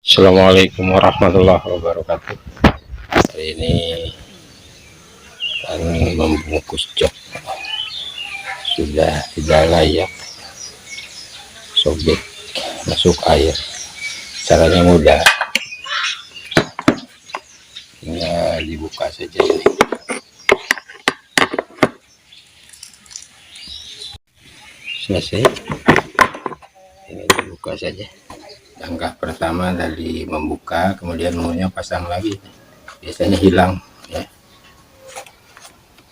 Assalamualaikum warahmatullahi wabarakatuh. Hari ini kami membungkus jok sudah tidak layak, sobek masuk air. Caranya mudah, tinggal dibuka saja ini. Selesai, ini dibuka saja. Langkah pertama dari membuka, kemudian maunya pasang lagi, biasanya hilang ya.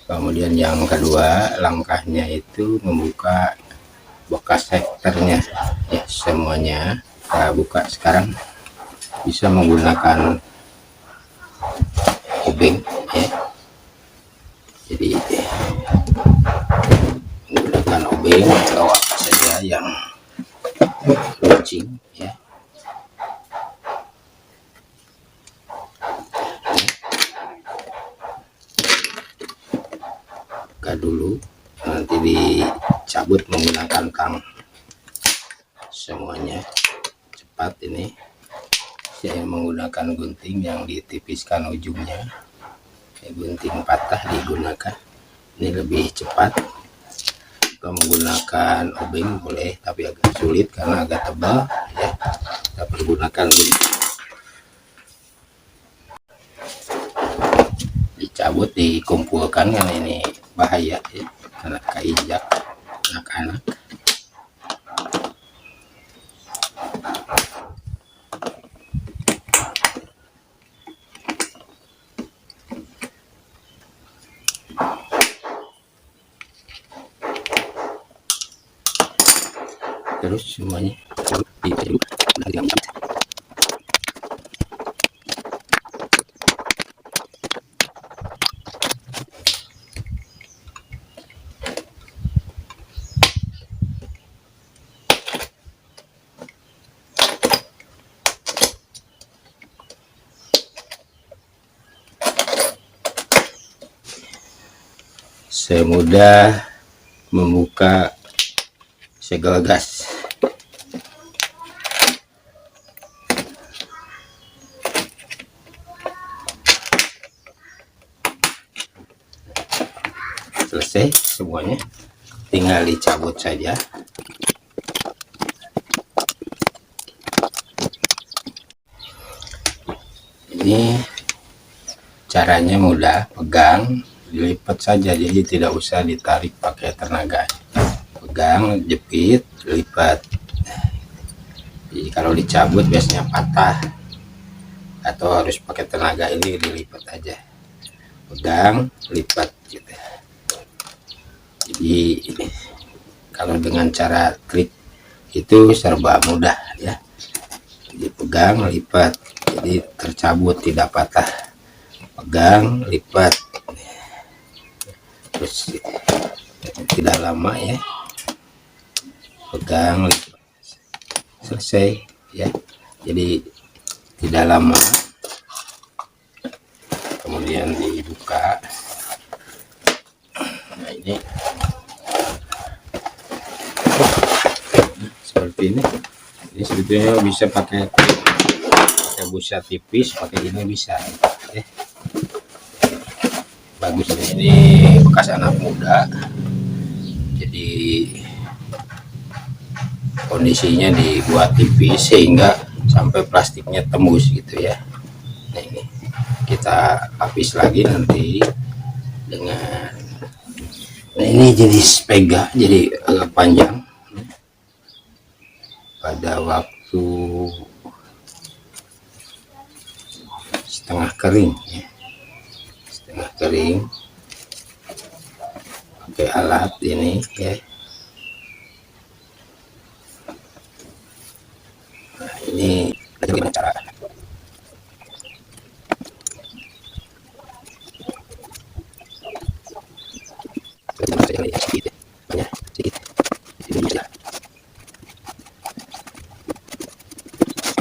Kemudian yang kedua langkahnya itu membuka bekas sektornya ya, semuanya kita buka sekarang. Bisa menggunakan obeng ya, jadi menggunakan obeng atau apa saja yang runcing ya. Buka dulu, nanti dicabut menggunakan tang semuanya. Cepat ini, saya menggunakan gunting yang ditipiskan ujungnya, gunting patah digunakan, ini lebih cepat. Kita menggunakan obeng boleh, tapi agak sulit karena agak tebal ya. Kita pergunakan gunting, dicabut dikumpulkan karena ini bahaya ya, karena keinjak anak-anak. Terus semuanya semudah membuka segel gas. Selesai semuanya, tinggal dicabut saja. Ini caranya mudah, pegang dilipat saja, jadi tidak usah ditarik pakai tenaga. Pegang, jepit, lipat. Jadi kalau dicabut biasanya patah atau harus pakai tenaga, ini dilipat aja, pegang, lipat gitu. Jadi kalau dengan cara klik itu serba mudah ya. Jadi pegang, lipat, jadi tercabut tidak patah. Pegang, lipat, terus tidak lama ya. Pegang, lipat, selesai ya. Jadi tidak lama. Kemudian dibuka. Nah ini seperti ini. Ini sebetulnya bisa pakai busa tipis, pakai ini bisa ya. Bagus ini bekas anak muda, jadi kondisinya dibuat tipis sehingga sampai plastiknya tembus gitu ya. Nah ini kita lapis lagi nanti dengan, nah ini jadi spega, jadi agak panjang. Pada waktu setengah kering ya, setengah kering pakai alat ini ya. Nah ini bagaimana cara sedikit banyak sedikit ini ya.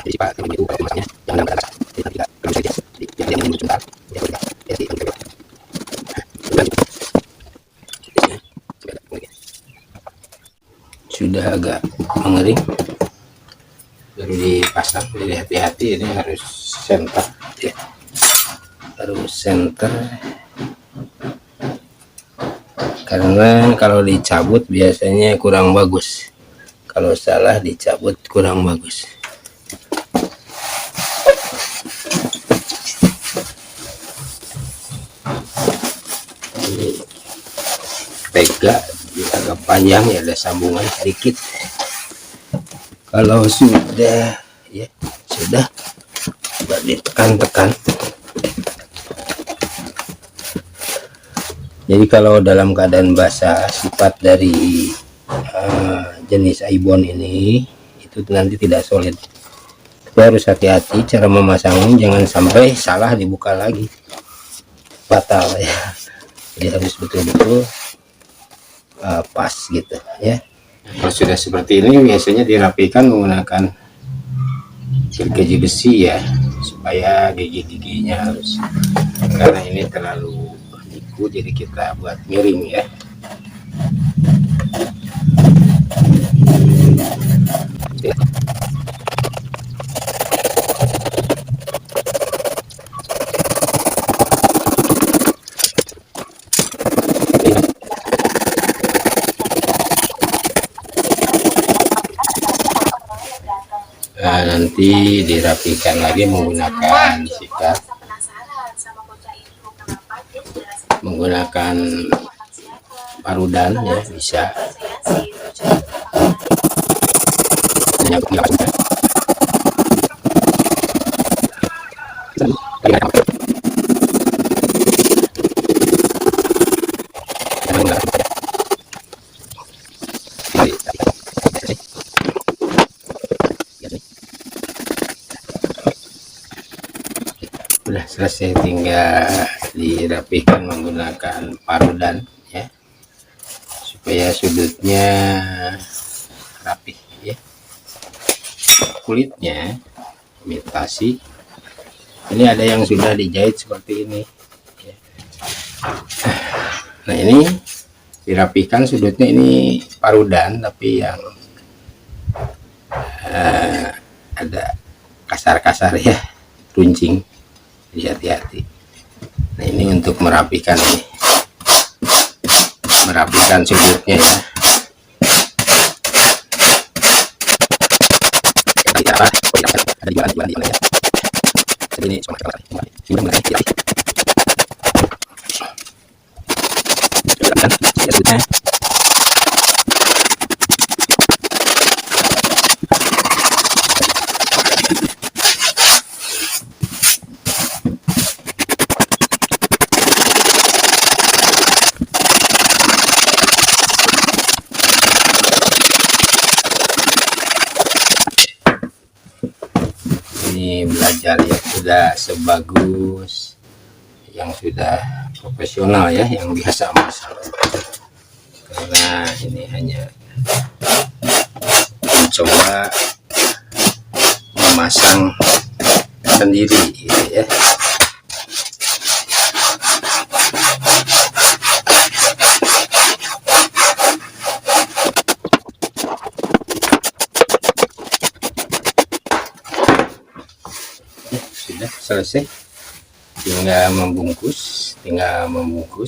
Jadi pak kalau itu masnya jangan dalam keadaan tidak kalau saja jadi yang ini sebentar ya sudah jadi sudah agak mengering, baru dipas pasang. Jadi hati-hati, ini harus center ya, harus center, karena kalau dicabut biasanya kurang bagus, kalau salah dicabut kurang bagus. Ini tega agak panjang ya, ada sambungan sedikit. Kalau sudah ya sudah, coba ditekan-tekan. Jadi kalau dalam keadaan basah, sifat dari jenis ibon ini itu nanti tidak solid. Tapi harus hati-hati cara memasangnya, jangan sampai salah dibuka lagi, fatal ya. Jadi harus betul-betul pas gitu ya. Kalau sudah seperti ini biasanya dirapikan menggunakan gergaji besi ya, supaya gigi-giginya harus, karena ini terlalu liku, jadi kita buat miring ya. Nanti dirapikan lagi menggunakan sikat, menggunakan parudan ya, bisa. Sudah selesai, tinggal dirapikan menggunakan parudan ya, supaya sudutnya rapi ya. Kulitnya imitasi, ini ada yang sudah dijahit seperti ini ya. Nah ini dirapikan sudutnya, ini parudan tapi yang ada kasar-kasar ya, runcing, jadi hati-hati. Nah ini untuk merapikan ini, merapikan sudutnya ya. Ada ya. Ini belajar ya, sudah sebagus yang sudah profesional ya, yang biasa masak. Karena ini hanya mencoba memasang sendiri gitu ya. Sudah selesai, tinggal membungkus.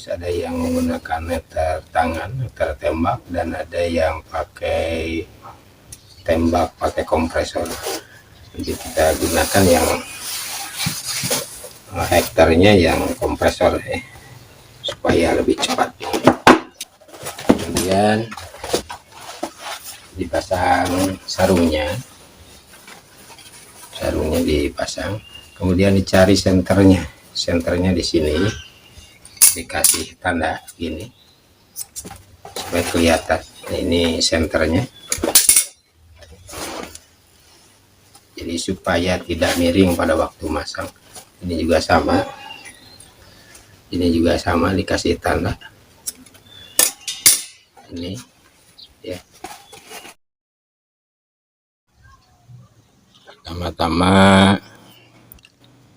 Ada yang menggunakan meter tangan, meter tembak, dan ada yang pakai tembak pakai kompresor. Jadi kita gunakan yang hektarnya yang kompresor ya, supaya lebih cepat. Kemudian dipasang sarungnya dipasang, kemudian dicari senternya di sini, dikasih tanda gini supaya kelihatan. Nah, ini senternya, jadi supaya tidak miring pada waktu masang. Ini juga sama, dikasih tanda ini ya. Pertama-tama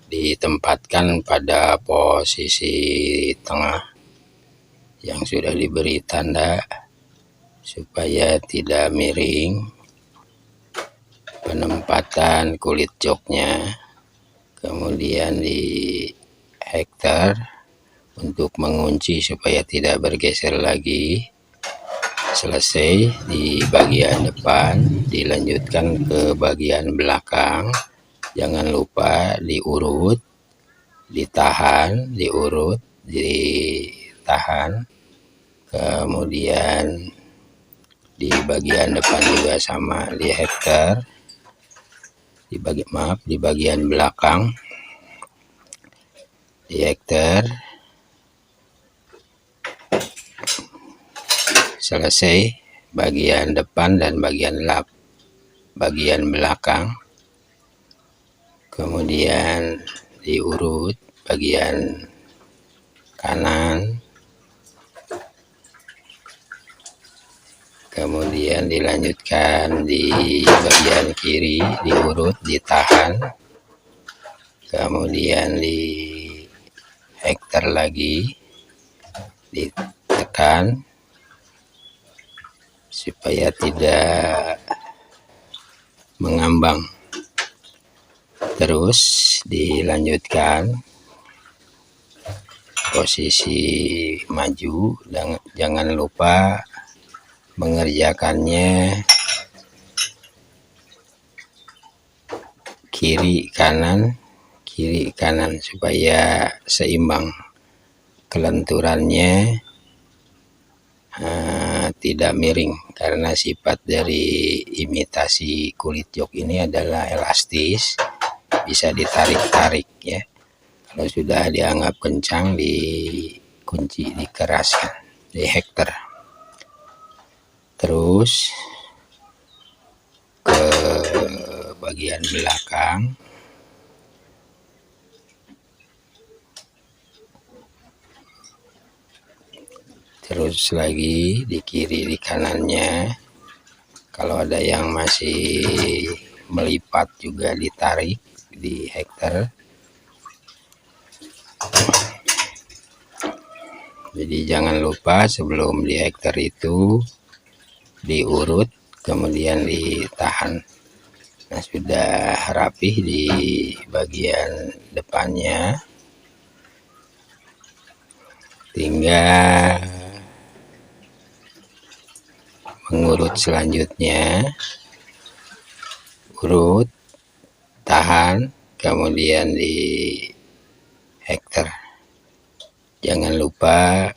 ditempatkan pada posisi tengah yang sudah diberi tanda supaya tidak miring. penempatan kulit joknya, kemudian di hektar untuk mengunci supaya tidak bergeser lagi. Selesai di bagian depan, dilanjutkan ke bagian belakang. Jangan lupa diurut, ditahan, diurut, ditahan. Kemudian di bagian depan juga sama, di hektar, di bagian belakang, di hektar. Selesai bagian depan dan bagian belakang, kemudian diurut bagian kanan, kemudian dilanjutkan di bagian kiri, diurut, ditahan, kemudian di hektar lagi ditekan supaya tidak mengambang. Terus dilanjutkan posisi maju, dan jangan lupa mengerjakannya kiri kanan supaya seimbang kelenturannya, tidak miring, karena sifat dari imitasi kulit jok ini adalah elastis, bisa ditarik-tarik ya. Kalau sudah dianggap kencang, dikunci, dikeraskan di hektar. Terus ke bagian belakang, terus lagi di kiri, di kanannya. Kalau ada yang masih melipat juga ditarik di hektar. Jadi jangan lupa sebelum di hektar itu diurut, kemudian ditahan. Nah, sudah rapih di bagian depannya, tinggal mengurut selanjutnya, urut, tahan, kemudian di hektar. Jangan lupa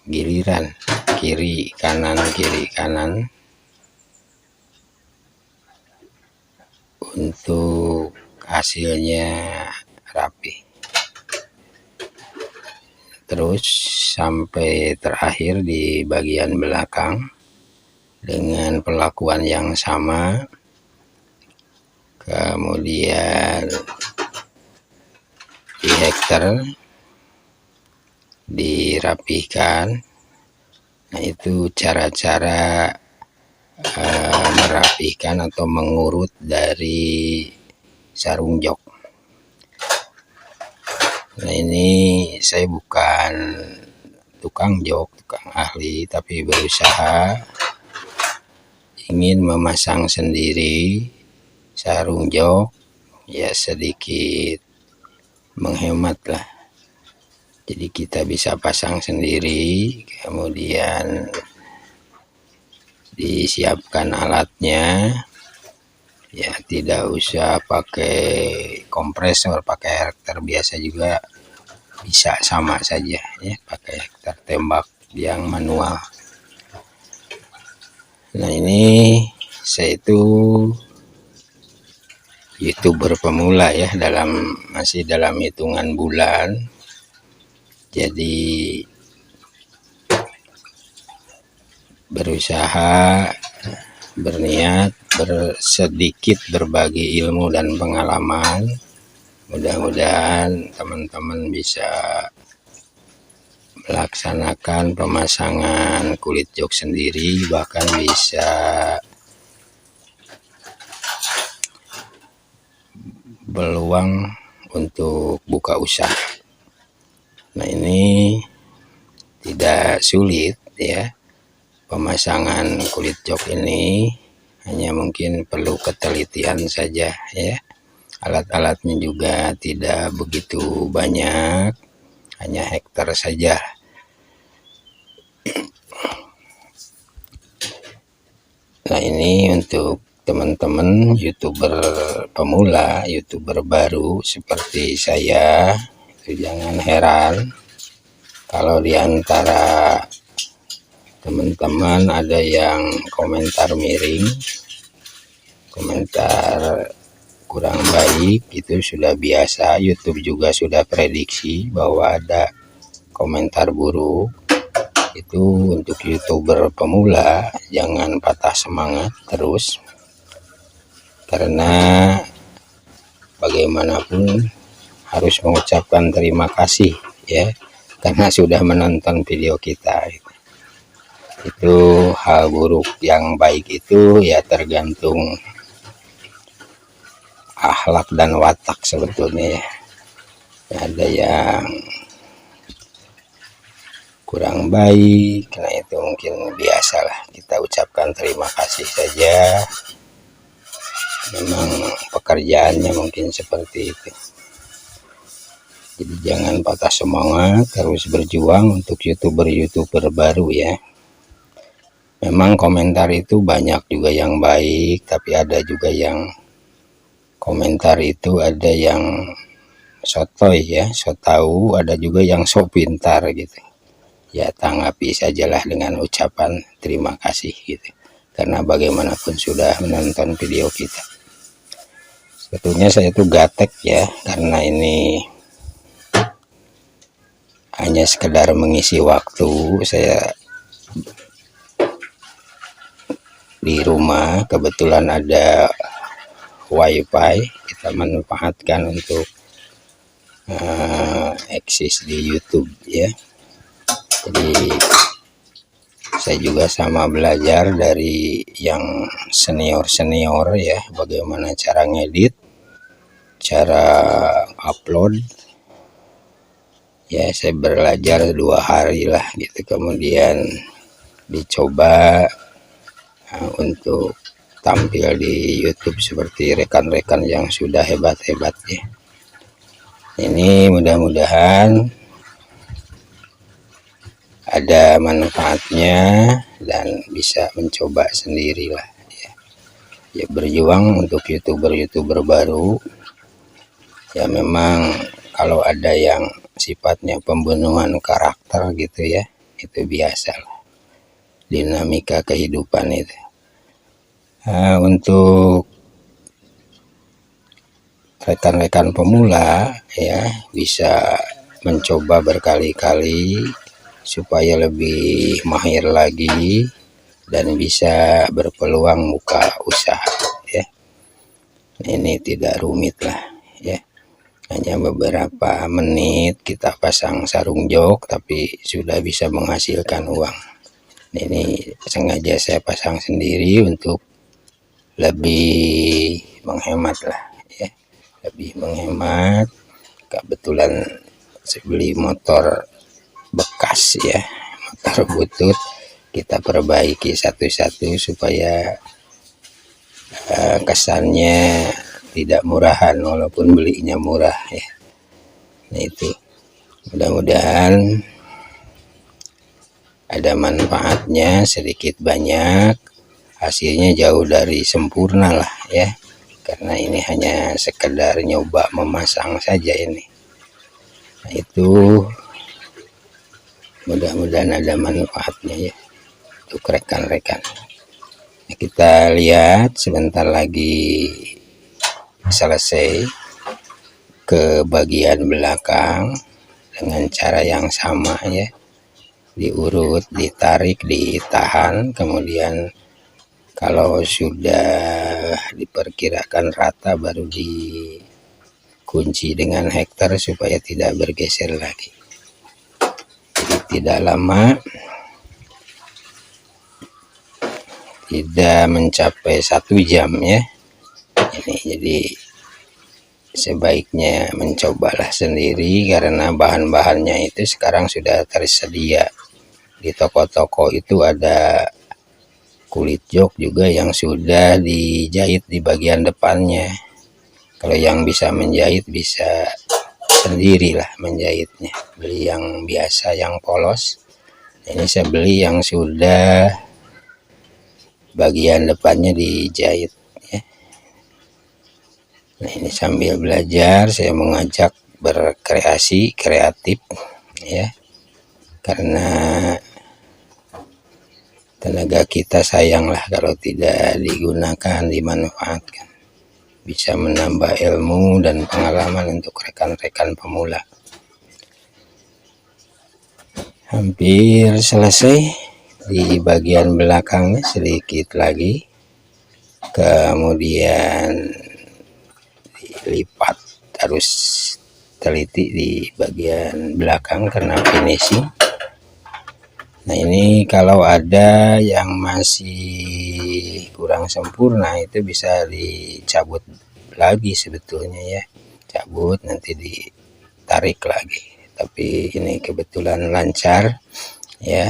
giliran kiri kanan untuk hasilnya rapi. Terus sampai terakhir di bagian belakang dengan perlakuan yang sama. Kemudian di hektar dirapihkan. Nah, itu cara-cara merapihkan atau mengurut dari sarung jok. Nah, ini saya bukan tukang jok, tukang ahli, tapi berusaha ingin memasang sendiri sarung jok, ya sedikit menghemat lah. Jadi kita bisa pasang sendiri, kemudian disiapkan alatnya, ya tidak usah pakai kompresor, pakai hektar biasa juga bisa, sama saja ya, pakai hektar tembak yang manual. Nah, ini saya itu YouTuber pemula ya, masih dalam hitungan bulan. Jadi berusaha, berniat, sedikit berbagi ilmu dan pengalaman. Mudah-mudahan teman-teman bisa melaksanakan pemasangan kulit jok sendiri, bahkan bisa peluang untuk buka usaha. Nah, ini tidak sulit ya, pemasangan kulit jok ini hanya mungkin perlu ketelitian saja ya. Alat-alatnya juga tidak begitu banyak, hanya hektar saja. Nah, ini untuk teman-teman YouTuber pemula, YouTuber baru seperti saya, itu jangan heran kalau di antara teman-teman ada yang komentar miring, komentar kurang baik. Itu sudah biasa, YouTube juga sudah prediksi bahwa ada komentar buruk. Itu untuk YouTuber pemula, jangan patah semangat terus, karena bagaimanapun harus mengucapkan terima kasih ya, karena sudah menonton video kita. Itu hal buruk. Yang baik itu ya tergantung akhlak dan watak sebetulnya ya. Ada yang kurang baik, nah itu mungkin biasalah, kita ucapkan terima kasih saja, memang pekerjaannya mungkin seperti itu. Jadi jangan patah semangat, terus berjuang untuk YouTuber baru ya. Memang komentar itu banyak juga yang baik, tapi ada juga yang komentar itu ada yang sotoy ya, so tahu, ada juga yang so pintar gitu. Ya tanggapi sajalah dengan ucapan terima kasih gitu, karena bagaimanapun sudah menonton video kita. Sebetulnya saya itu gatek ya, karena ini hanya sekedar mengisi waktu. Saya di rumah kebetulan ada wifi, kita manfaatkan untuk eksis di YouTube ya. Jadi saya juga sama belajar dari yang senior ya, bagaimana cara ngedit, cara upload ya. Saya belajar 2 hari lah gitu, kemudian dicoba untuk tampil di YouTube seperti rekan-rekan yang sudah hebat-hebat ya. Ini mudah-mudahan ada manfaatnya dan bisa mencoba sendirilah ya. Ya berjuang untuk YouTuber baru ya. Memang kalau ada yang sifatnya pembunuhan karakter gitu ya, itu biasalah, dinamika kehidupan itu. Untuk rekan-rekan pemula ya, bisa mencoba berkali-kali supaya lebih mahir lagi dan bisa berpeluang buka usaha ya. Ini tidak rumit lah ya, hanya beberapa menit kita pasang sarung jok tapi sudah bisa menghasilkan uang. Ini sengaja saya pasang sendiri untuk lebih menghemat lah ya, lebih menghemat. Kebetulan saya beli motor bekas ya, motor butut, kita perbaiki satu-satu supaya kesannya tidak murahan walaupun belinya murah ya. Nah itu mudah-mudahan ada manfaatnya sedikit banyak, hasilnya jauh dari sempurna lah ya, karena ini hanya sekedar nyoba memasang saja ini. Nah itu mudah-mudahan ada manfaatnya ya untuk rekan-rekan. Nah, kita lihat sebentar lagi selesai ke bagian belakang dengan cara yang sama ya, diurut, ditarik, ditahan, kemudian kalau sudah diperkirakan rata baru dikunci dengan hektar supaya tidak bergeser lagi. Jadi tidak lama, tidak mencapai 1 jam ya ini. Jadi sebaiknya mencobalah sendiri, karena bahan-bahannya itu sekarang sudah tersedia di toko-toko. Itu ada kulit jok juga yang sudah dijahit di bagian depannya. Kalau yang bisa menjahit bisa sendirilah menjahitnya, beli yang biasa yang polos. Ini saya beli yang sudah bagian depannya dijahit ya. Nah, ini sambil belajar saya mengajak berkreasi kreatif ya, karena tenaga kita sayanglah kalau tidak digunakan, dimanfaatkan. Bisa menambah ilmu dan pengalaman untuk rekan-rekan pemula. Hampir selesai di bagian belakangnya, sedikit lagi, kemudian dilipat, harus teliti di bagian belakang karena finishing. Nah, ini kalau ada yang masih kurang sempurna itu bisa dicabut lagi sebetulnya ya, cabut nanti ditarik lagi. Tapi ini kebetulan lancar ya,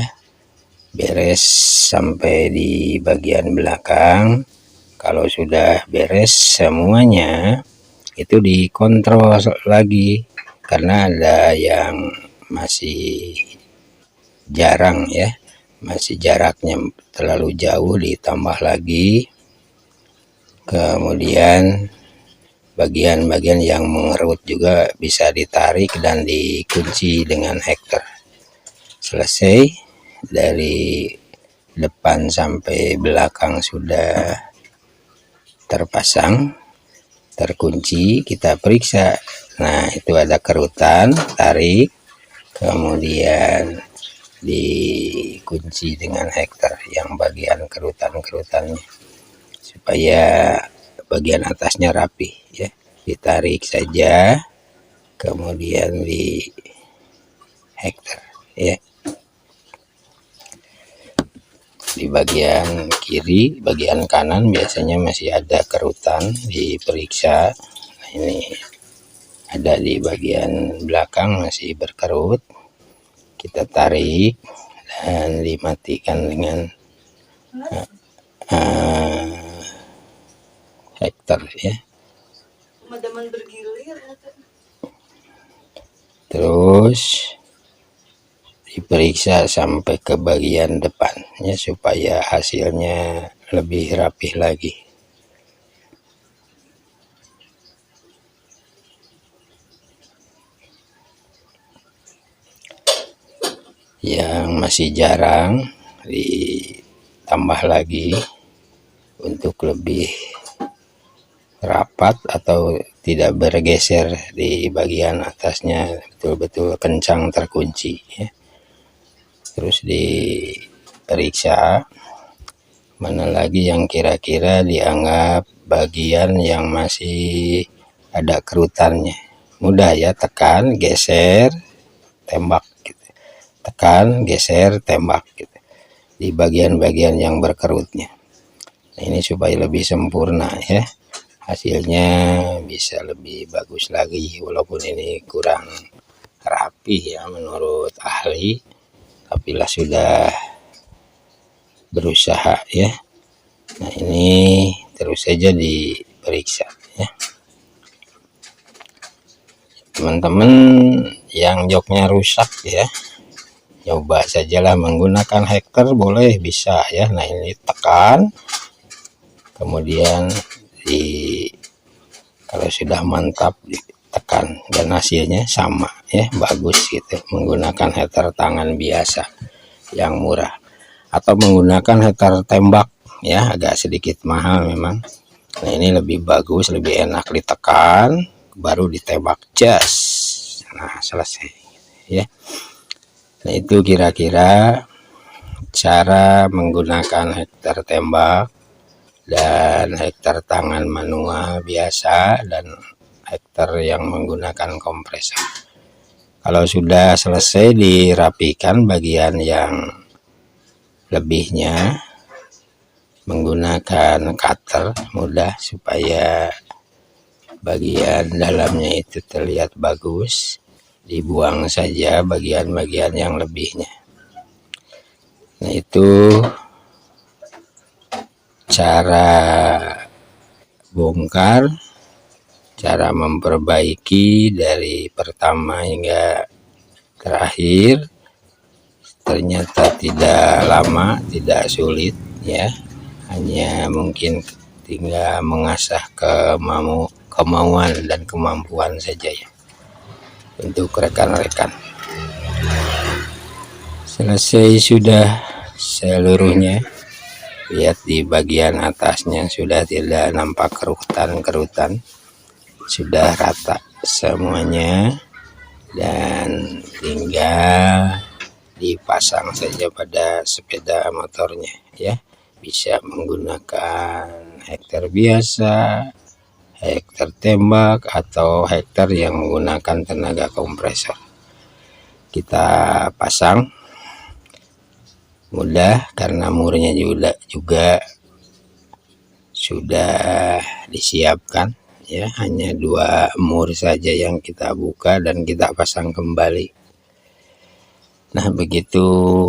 beres sampai di bagian belakang. Kalau sudah beres semuanya itu dikontrol lagi, karena ada yang masih jarang ya, masih jaraknya terlalu jauh, ditambah lagi. Kemudian bagian-bagian yang mengerut juga bisa ditarik dan dikunci dengan hektar. Selesai dari depan sampai belakang sudah terpasang, terkunci, kita periksa. Nah, itu ada kerutan, tarik, kemudian dikunci dengan hektar yang bagian kerutan-kerutannya supaya bagian atasnya rapi ya. Ditarik saja kemudian di hektar ya. Di bagian kiri, bagian kanan biasanya masih ada kerutan, diperiksa. Nah, ini ada di bagian belakang masih berkerut, kita tarik dan dimatikan dengan hektar ya. Terus diperiksa sampai ke bagian depannya supaya hasilnya lebih rapih lagi. Yang masih jarang ditambah lagi untuk lebih rapat atau tidak bergeser di bagian atasnya, betul-betul kencang terkunci ya. Terus diperiksa mana lagi yang kira-kira dianggap bagian yang masih ada kerutannya. Mudah ya, tekan, geser, tembak gitu. Tekan, geser, tembak gitu, di bagian-bagian yang berkerutnya. Nah, ini supaya lebih sempurna ya, hasilnya bisa lebih bagus lagi. Walaupun ini kurang rapi ya menurut ahli, tapi lah sudah berusaha ya. Nah, ini terus saja diperiksa ya. Teman-teman yang joknya rusak ya, coba sajalah menggunakan hektar, boleh, bisa ya. Nah, ini tekan, kemudian kalau sudah mantap ditekan dan hasilnya sama ya, bagus gitu, menggunakan hektar tangan biasa yang murah, atau menggunakan hektar tembak ya, agak sedikit mahal memang. Nah, ini lebih bagus, lebih enak, ditekan baru ditembak, jas. Nah, selesai ya. Nah, itu kira-kira cara menggunakan hektar tembak dan hektar tangan manual biasa dan hektar yang menggunakan kompresor. Kalau sudah selesai dirapikan bagian yang lebihnya menggunakan cutter, mudah supaya bagian dalamnya itu terlihat bagus. Dibuang saja bagian-bagian yang lebihnya. Nah, itu cara bongkar, cara memperbaiki dari pertama hingga terakhir, ternyata tidak lama, tidak sulit ya, hanya mungkin tinggal mengasah kemauan dan kemampuan saja ya untuk rekan-rekan. Selesai sudah seluruhnya, lihat di bagian atasnya sudah tidak nampak kerutan, sudah rata semuanya, dan tinggal dipasang saja pada sepeda motornya ya. Bisa menggunakan hektar biasa, hektar tembak, atau hektar yang menggunakan tenaga kompresor. Kita pasang mudah karena murnya juga sudah disiapkan ya, hanya 2 mur saja yang kita buka dan kita pasang kembali. Nah, begitu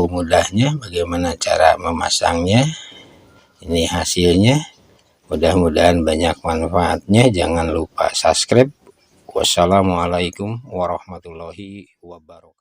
mudahnya bagaimana cara memasangnya. Ini hasilnya, mudah-mudahan banyak manfaatnya. Jangan lupa subscribe. Wassalamualaikum warahmatullahi wabarakatuh.